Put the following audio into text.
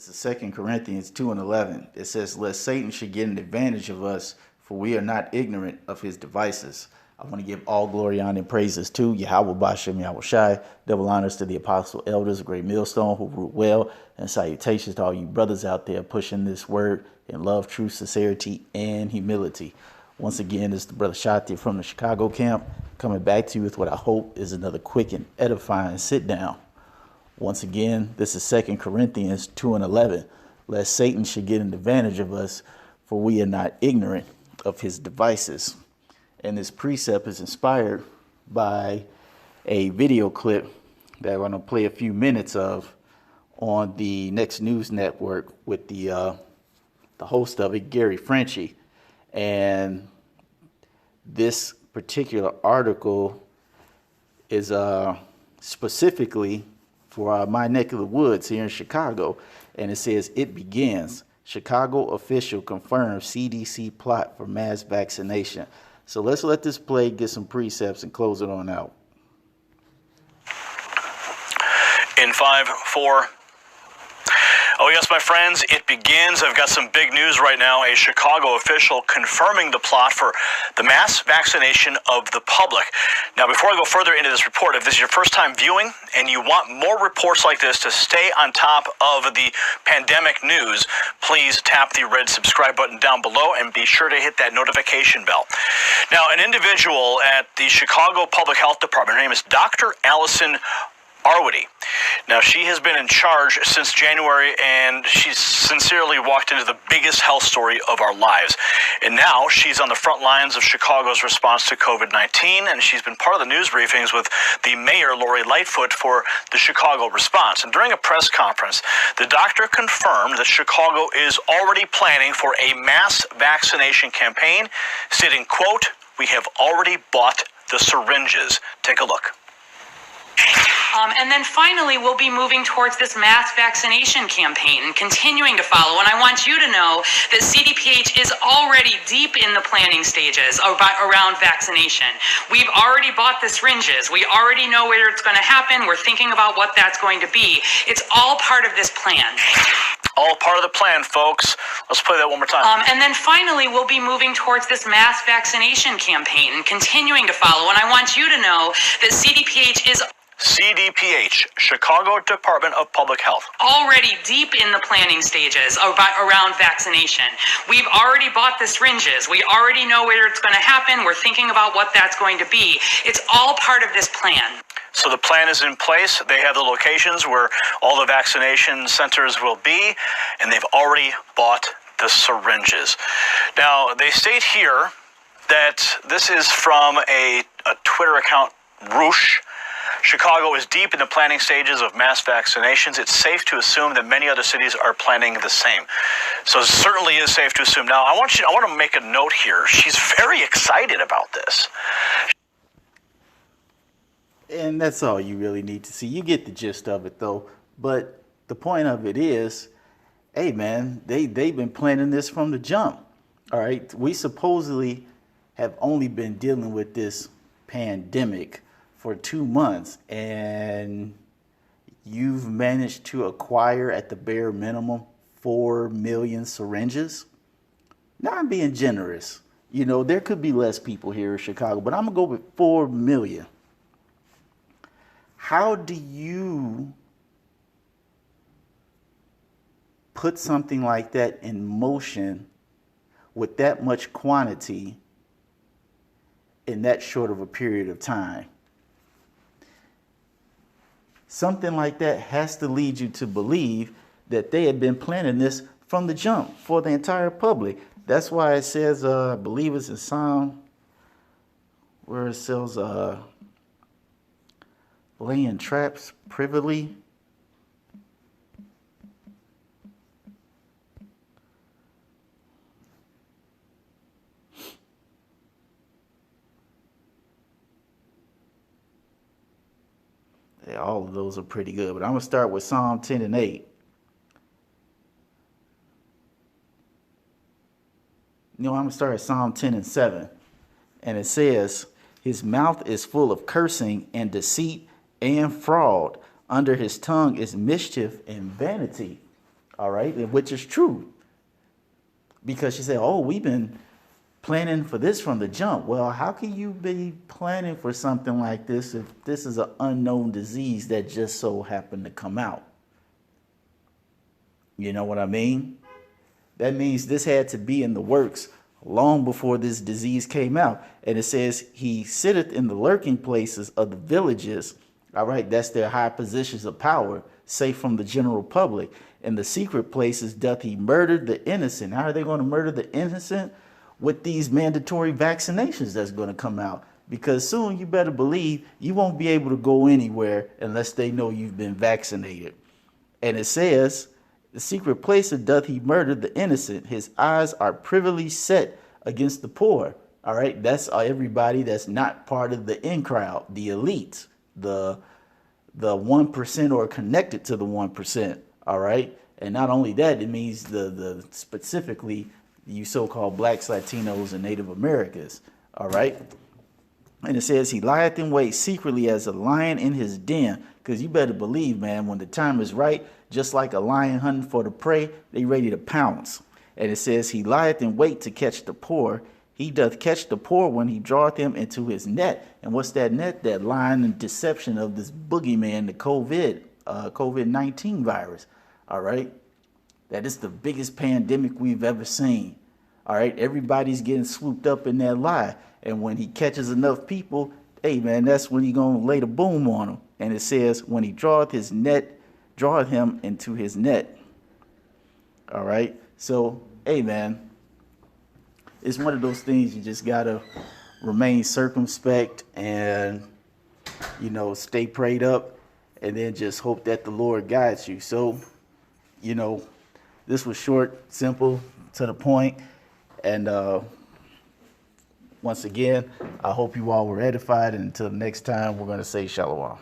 This is 2 Corinthians 2:11. It says, lest Satan should get an advantage of us, for we are not ignorant of his devices. I want to give all glory, honor, and praises to Yahweh Bashem, Yahweh Shai. Double honors to the apostle elders, a great millstone who ruled well, and salutations to all you brothers out there pushing this word in love, truth, sincerity, and humility. Once again, it's the brother Shati from the Chicago camp, coming back to you with what I hope is another quick and edifying sit down. Once again, this is 2 Corinthians 2:11. Lest Satan should get an advantage of us, for we are not ignorant of his devices. And this precept is inspired by a video clip that I'm going to play a few minutes of on the Next News Network with the host of it, Gary Frenchie. And this particular article is specifically for my neck of the woods here in Chicago. And it says, it begins. Chicago official confirms CDC plot for mass vaccination. So let's let this play, get some precepts, and close it on out. In 5, 4. Oh yes, my friends, it begins. I've got some big news right now. A Chicago official confirming the plot for the mass vaccination of the public. Now, before I go further into this report, if this is your first time viewing and you want more reports like this to stay on top of the pandemic news, please tap the red subscribe button down below and be sure to hit that notification bell. Now, an individual at the Chicago Public Health Department, her name is Dr. Allison Arwady. Now, she has been in charge since January, and she's sincerely walked into the biggest health story of our lives. And now she's on the front lines of Chicago's response to COVID-19, and she's been part of the news briefings with the mayor, Lori Lightfoot, for the Chicago response. And during a press conference, the doctor confirmed that Chicago is already planning for a mass vaccination campaign, stating, quote, "We have already bought the syringes." Take a look. And then finally, we'll be moving towards this mass vaccination campaign and continuing to follow. And I want you to know that CDPH is already deep in the planning stages around vaccination. We've already bought the syringes. We already know where it's going to happen. We're thinking about what that's going to be. It's all part of this plan. All part of the plan, folks. Let's play that one more time. And then finally, we'll be moving towards this mass vaccination campaign and continuing to follow. And I want you to know that CDPH is CDPH, Chicago Department of Public Health, already deep in the planning stages around vaccination. We've already bought the syringes. We already know where it's going to happen. We're thinking about what that's going to be. It's all part of this plan. So the plan is in place. They have the locations where all the vaccination centers will be, and they've already bought the syringes. Now, they state here that this is from a Twitter account, Roosh. Chicago is deep in the planning stages of mass vaccinations. It's safe to assume that many other cities are planning the same. So it certainly is safe to assume. Now, I want to make a note here. She's very excited about this. And that's all you really need to see. You get the gist of it, though. But the point of it is, hey, man, they've been planning this from the jump. All right. We supposedly have only been dealing with this pandemic for 2 months, and you've managed to acquire at the bare minimum 4 million syringes. Now, I'm being generous. You know, there could be less people here in Chicago, but I'm gonna go with 4 million. How do you put something like that in motion with that much quantity in that short of a period of time? Something like that has to lead you to believe that they had been planning this from the jump for the entire public. That's why it says, I believe it's in Psalm, where it says, laying traps privily. Yeah, all of those are pretty good, but I'm going to start with Psalm 10 and 8. I'm going to start at Psalm 10 and 7. And it says, his mouth is full of cursing and deceit and fraud. Under his tongue is mischief and vanity. all right, which is true. Because she said, oh, we've been planning for this from the jump. Well, how can you be planning for something like this if this is an unknown disease that just so happened to come out? You know what I mean? That means this had to be in the works long before this disease came out. And it says, he sitteth in the lurking places of the villages. All right, that's their high positions of power, safe from the general public. In the secret places doth he murder the innocent. How are they going to murder the innocent? With these mandatory vaccinations that's going to come out. Because soon you better believe you won't be able to go anywhere unless they know you've been vaccinated. And it says, the secret places doth he murder the innocent. His eyes are privily set against the poor. All right, that's everybody that's not part of the in crowd, the elites, the 1% or connected to the 1%. All right, and not only that, it means the specifically you so-called blacks, Latinos, and Native Americans. All right, and it says he lieth in wait secretly as a lion in his den. Because you better believe, man, when the time is right, just like a lion hunting for the prey, they ready to pounce. And it says he lieth in wait to catch the poor. He doth catch the poor when he draweth him into his net. And what's that net? That line and deception of this boogeyman, the COVID-19 virus. All right, that is the biggest pandemic we've ever seen. All right, everybody's getting swooped up in that lie. And when he catches enough people, hey, man, that's when he's going to lay the boom on them. And it says, when he draweth him into his net. All right. So, hey, man, it's one of those things you just got to remain circumspect and, you know, stay prayed up and then just hope that the Lord guides you. So, you know, this was short, simple, to the point. And once again, I hope you all were edified. And until next time, we're going to say shalom.